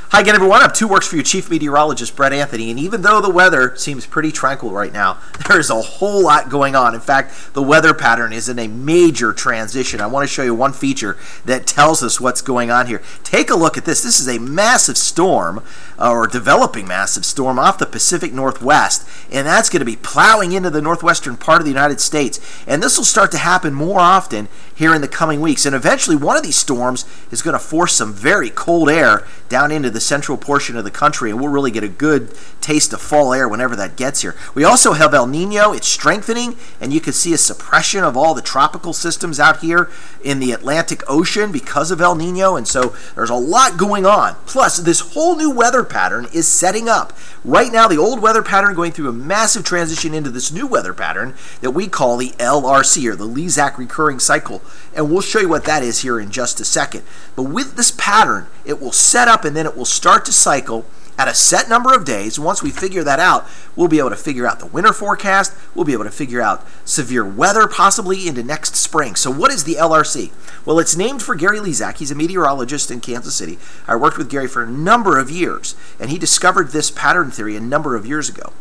Hi again, everyone. I'm Two Works for you, Chief Meteorologist Brett Anthony, and even though the weather seems pretty tranquil right now, there's a whole lot going on. In fact, the weather pattern is in a major transition. I want to show you one feature that tells us what's going on here. Take a look at this. This is a massive storm, or developing massive storm off the Pacific Northwest, and that's going to be plowing into the northwestern part of the United States. And this will start to happen more often here in the coming weeks. And eventually, one of these storms is going to force some very cold air down into the central portion of the country, and we'll really get a good taste of fall air whenever that gets here. We also have El Nino. It's strengthening, and you can see a suppression of all the tropical systems out here in the Atlantic Ocean because of El Nino, and so there's a lot going on. Plus, this whole new weather pattern is setting up. Right now, the old weather pattern going through a massive transition into this new weather pattern that we call the LRC, or the Lezak recurring cycle, and we'll show you what that is here in just a second. But with this pattern, it will set up and then it will start to cycle at a set number of days. Once we figure that out, we'll be able to figure out the winter forecast. We'll be able to figure out severe weather possibly into next spring. So what is the LRC? Well, it's named for Gary Lezak. He's a meteorologist in Kansas City. I worked with Gary for a number of years, and he discovered this pattern theory a number of years ago.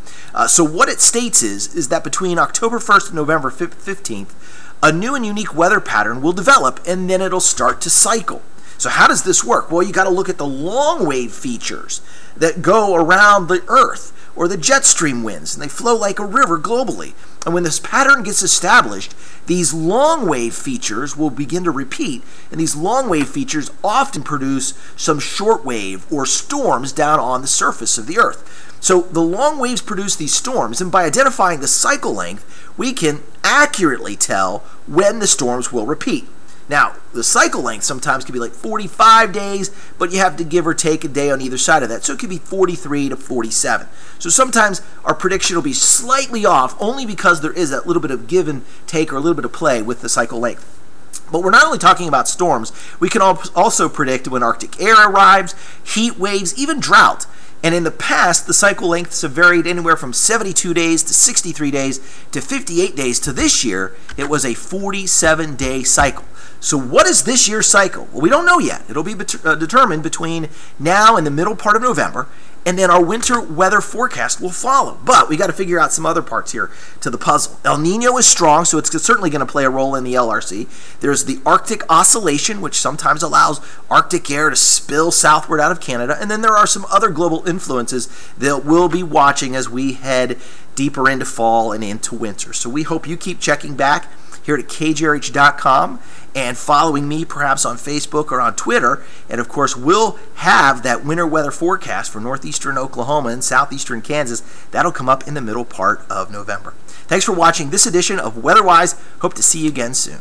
So what it states is that between October 1st and November 15th, a new and unique weather pattern will develop, and then it'll start to cycle. So how does this work? Well, you got to look at the long wave features that go around the Earth, or the jet stream winds, and they flow like a river globally. And when this pattern gets established, these long wave features will begin to repeat, and these long wave features often produce some short wave or storms down on the surface of the Earth. So the long waves produce these storms, and by identifying the cycle length, we can accurately tell when the storms will repeat. Now, the cycle length sometimes can be like 45 days, but you have to give or take a day on either side of that. So it could be 43 to 47. So sometimes our prediction will be slightly off only because there is that little bit of give and take or a little bit of play with the cycle length. But we're not only talking about storms, we can also predict when Arctic air arrives, heat waves, even drought. And in the past, the cycle lengths have varied anywhere from 72 days to 63 days to 58 days to this year, it was a 47-day cycle. So what is this year's cycle? Well, we don't know yet. It'll be determined between now and the middle part of November, and then our winter weather forecast will follow. But we got to figure out some other parts here to the puzzle. El Nino is strong, so it's certainly going to play a role in the LRC. There's the Arctic oscillation, which sometimes allows Arctic air to spill southward out of Canada. And then there are some other global influences that we'll be watching as we head deeper into fall and into winter. So we hope you keep checking back here at KJRH.com and following me perhaps on Facebook or on Twitter. And of course, we'll have that winter weather forecast for northeastern Oklahoma and southeastern Kansas. That'll come up in the middle part of November. Thanks for watching this edition of WeatherWise. Hope to see you again soon.